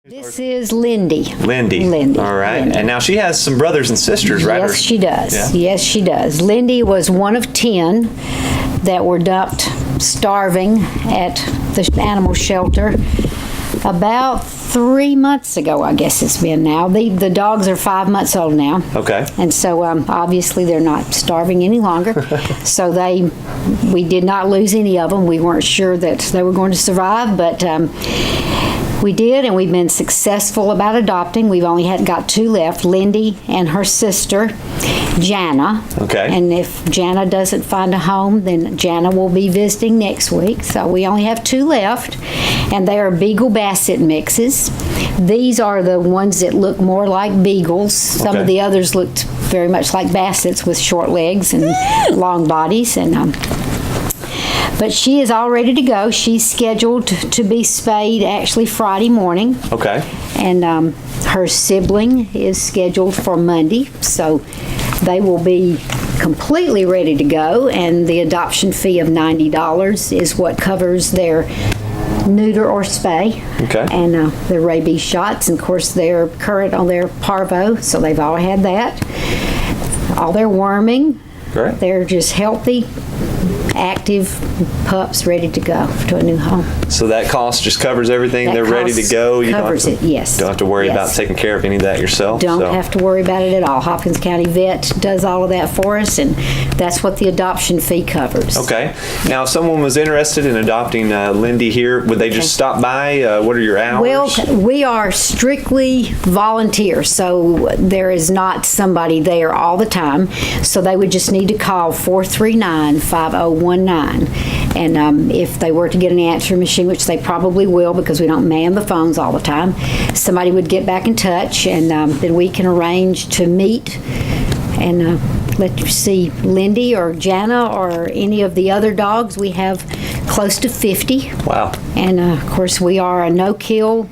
This is Lindy. Lindy. All right. Lindy. And now she has some brothers and sisters, right? Yes, she does. Yeah. Yes, she does. Lindy was one of 10 that were dumped starving at the animal shelter about 3 months ago, I guess it's been now. The dogs are 5 months old now. Okay. And so obviously they're not starving any longer. So we did not lose any of them. We weren't sure that they were going to survive, but we did, and we've been successful about adopting. We've only got 2 left, Lindy and her sister, Jana. Okay. And if Jana doesn't find a home, then Jana will be visiting next week. So we only have 2 left, and they are Beagle Basset mixes. These are the ones that look more like Beagles. Some of the others looked very much like Bassets with short legs and long bodies. But she is all ready to go. She's scheduled to be spayed actually Friday morning. Okay. And her sibling is scheduled for Monday. So they will be completely ready to go. And the adoption fee of $90 is what covers their neuter or spay. Okay. And their rabies shots. And of course, they're current on their parvo, so they've all had that. All their worming. Great. They're just healthy, active pups ready to go to a new home. So that cost just covers everything. That They're ready to go. You covers don't have to, it, yes. Don't have to worry about taking care of any of that yourself. Don't have to worry about it at all. Hopkins County Vet does all of that for us, and that's what the adoption fee covers. Okay. Now, if someone was interested in adopting Lindy here, would they just stop by? What are your hours? Well, we are strictly volunteer, so there is not somebody there all the time. So they would just need to call 439-5019. And if they were to get an answering machine, which they probably will because we don't man the phones all the time, somebody would get back in touch, and then we can arrange to meet and let you see Lindy or Jana or any of the other dogs. We have close to 50. Wow. And of course, we are a no-kill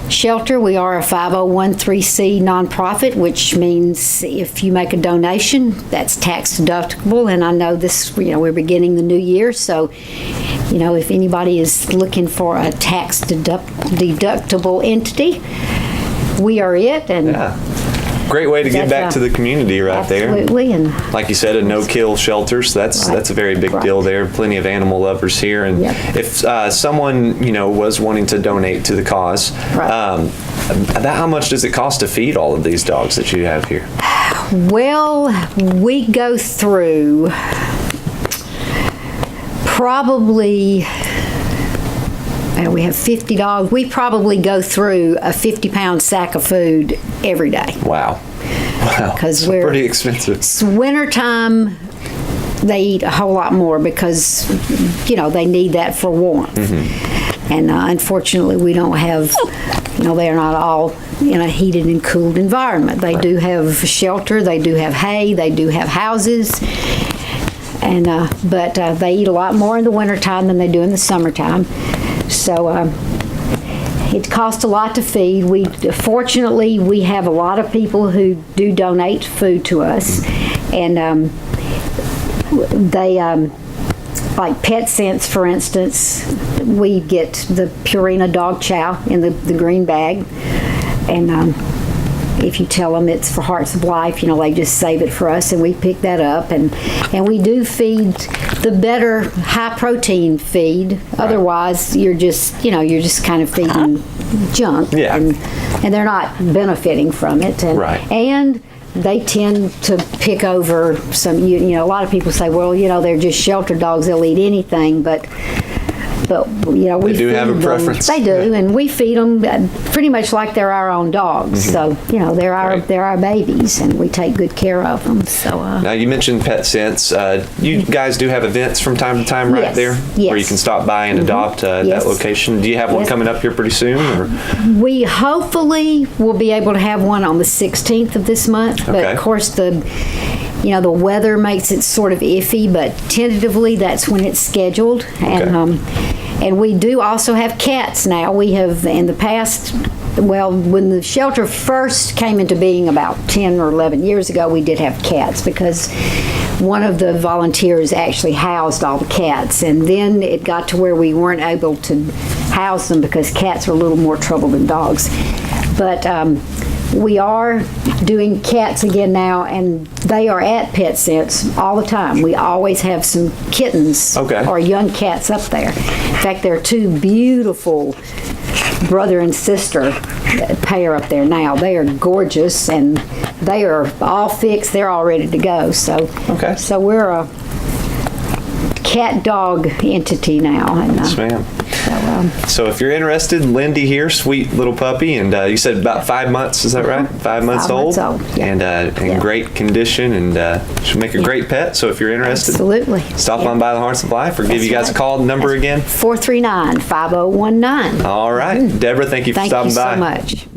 shelter. We are a 501(c) nonprofit, which means if you make a donation, that's tax deductible. And I know this, we're beginning the new year, so if anybody is looking for a tax deductible entity, we are it. And yeah. Great way to give back to the community right there. Absolutely. And like you said, a no-kill shelter, so that's a very big deal there. Plenty of animal lovers here. And if someone, was wanting to donate to the cause, about how much does it cost to feed all of these dogs that you have here? Well, we go through probably... we have 50 dogs. We probably go through a 50-pound sack of food every day. Wow. Because we're pretty expensive. It's wintertime, they eat a whole lot more because, they need that for warmth. Mm-hmm. And unfortunately, we don't have, they're not all in a heated and cooled environment. They do have shelter, they do have hay, they do have houses. And but they eat a lot more in the wintertime than they do in the summertime. So it costs a lot to feed. Fortunately, we have a lot of people who do donate food to us, and they like Pet Sense, for instance. We get the Purina dog chow in the green bag, and if you tell them it's for Hearts of Life, they just save it for us, and we pick that up, and we do feed the better high protein feed. Right. Otherwise, you're just kind of feeding junk, and they're not benefiting from it. And, and they tend to pick over some. A lot of people say, well, they're just shelter dogs; they'll eat anything, but we do have a preference. They do, and we feed them pretty much like they're our own dogs. Mm-hmm. So they're our babies, and we take good care of them. So now you mentioned Pet Sense. You guys do have events from time to time, right there, where you can stop by and adopt at that location. Do you have one coming up here pretty soon? Or? We hopefully will be able to have one on the 16th of this month, but of course the weather makes it sort of iffy, but tentatively that's when it's scheduled. And And we do also have cats now. We have in the past, well, when the shelter first came into being about 10 or 11 years ago, we did have cats because one of the volunteers actually housed all the cats. And then it got to where we weren't able to house them because cats are a little more trouble than dogs. But we are doing cats again now, and they are at PetSense all the time. We always have some kittens or young cats up there. In fact, there are two beautiful brother and sister pair up there now. They are gorgeous, and they are all fixed. They're all ready to go. So, so we're a cat-dog entity now. And, yes, ma'am. So if you're interested, Lindy here, sweet little puppy, and you said about 5 months, is that right? 5 months old? 5 months old, yeah. And in great condition, and she'll make a great pet. So if you're interested, absolutely, stop on by the Hearts of Life or give you guys a call. Number again? 439-5019. All right. Deborah, thank you for stopping by. Thank you so much.